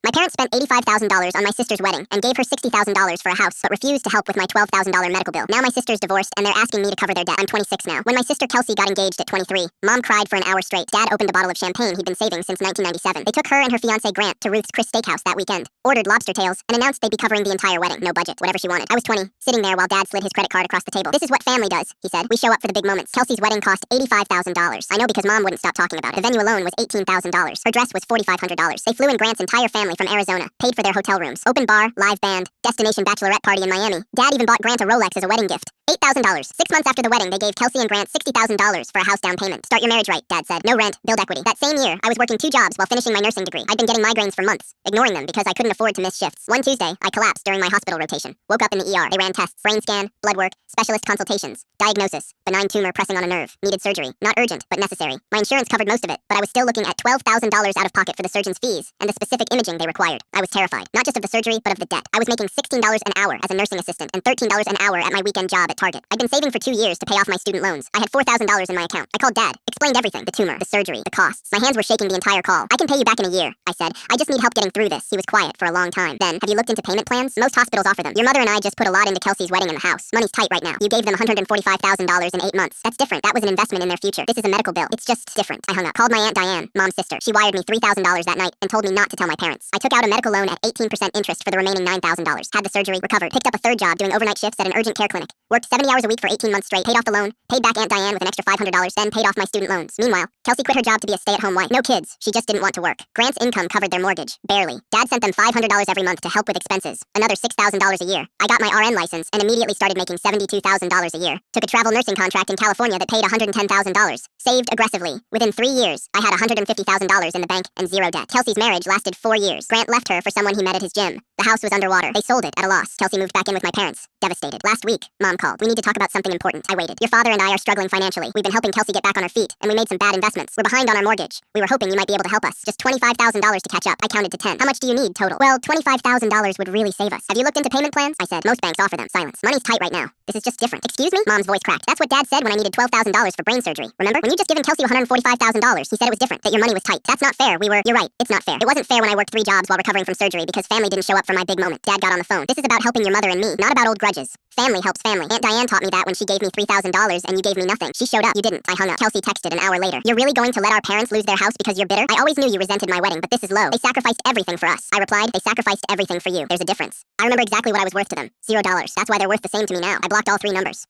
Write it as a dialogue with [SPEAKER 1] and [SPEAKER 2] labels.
[SPEAKER 1] My parents spent $85,000 on my sister's wedding and gave her $60,000 for a house, but refused to help with my $12,000 medical bill. Now my sister's divorced and they're asking me to cover their debt. I'm 26 now. When my sister Kelsey got engaged at 23, Mom cried for an hour straight. Dad opened a bottle of champagne he'd been saving since 1997. They took her and her fiancé Grant to Ruth's Chris Steakhouse that weekend, ordered lobster tails, and announced they'd be covering the entire wedding. No budget, whatever she wanted. I was 20, sitting there while Dad slid his credit card across the table. This is what family does, he said. We show up for the big moments. Kelsey's wedding cost $85,000. I know because Mom wouldn't stop talking about it. The venue alone was $18,000. Her dress was $4,500. They flew in Grant's entire family from Arizona, paid for their hotel rooms, open bar, live band, destination bachelorette party in Miami. Dad even bought Grant a Rolex as a wedding gift. $8,000. 6 months after the wedding, they gave Kelsey and Grant $60,000 for a house down payment. Start your marriage right, Dad said. No rent, build equity. That same year, I was working 2 jobs while finishing my nursing degree. I'd been getting migraines for months, ignoring them because I couldn't afford to miss shifts. One Tuesday, I collapsed during my hospital rotation. Woke up in the ER. They ran tests, brain scan, blood work, specialist consultations. Diagnosis, benign tumor pressing on a nerve. Needed surgery. Not urgent, but necessary. My insurance covered most of it, but I was still looking at $12,000 out of pocket for the surgeon's fees and the specific imaging they required. I was terrified, not just of the surgery, but of the debt. I was making $16 an hour as a nursing assistant and $13 an hour at my weekend job at Target. I'd been saving for 2 years to pay off my student loans. I had $4,000 in my account. I called Dad, explained everything, the tumor, the surgery, the costs. My hands were shaking the entire call. I can pay you back in a year, I said. I just need help getting through this. He was quiet for a long time. Then, have you looked into payment plans? Most hospitals offer them. Your mother and I just put a lot into Kelsey's wedding in the house. Money's tight right now. You gave them $145,000 in 8 months. That's different. That was an investment in their future. This is a medical bill. It's just different. I hung up. Called my Aunt Diane, Mom's sister. She wired me $3,000 that night and told me not to tell my parents. I took out a medical loan at 18% interest for the remaining $9,000. Had the surgery, recovered, picked up a 3rd job doing overnight shifts at an urgent care clinic. Worked 70 hours a week for 18 months straight, paid off the loan, paid back Aunt Diane with an extra $500, then paid off my student loans. Meanwhile, Kelsey quit her job to be a stay-at-home wife. No kids. She just didn't want to work. Grant's income covered their mortgage. Barely. Dad sent them $500 every month to help with expenses. Another $6,000 a year. I got my RN license and immediately started making $72,000 a year. Took a travel nursing contract in California that paid $110,000. Saved aggressively. Within 3 years, I had $150,000 in the bank and 0 debt. Kelsey's marriage lasted 4 years. Grant left her for someone he met at his gym. The house was underwater. They sold it at a loss. Kelsey moved back in with my parents. Devastated. Last week, Mom called. We need to talk about something important. I waited. Your father and I are struggling financially. We've been helping Kelsey get back on her feet, and we made some bad investments. We're behind on our mortgage. We were hoping you might be able to help us. Just $25,000 to catch up. I counted to 10. How much do you need total? Well, $25,000 would really save us. Have you looked into payment plans? I said. Most banks offer them. Silence. Money's tight right now. This is just different. Excuse me? Mom's voice cracked. That's what Dad said when I needed $12,000 for brain surgery. Remember? When you just given Kelsey $145,000, he said it was different, that your money was tight. That's not fair. You're right. It's not fair. It wasn't fair when I worked 3 jobs while recovering from surgery because family didn't show up for my big moment. Dad got on the phone. This is about helping your mother and me, not about old grudges. Family helps family. Aunt Diane taught me that when she gave me $3,000 and you gave me nothing. She showed up. You didn't. I hung up. Kelsey texted an hour later. You're really going to let our parents lose their house because you're bitter? I always knew you resented my wedding, but this is low. They sacrificed everything for us. I replied, they sacrificed everything for you. There's a difference. I remember exactly what I was worth to them. $0. That's why they're worth the same to me now. I blocked all 3 numbers.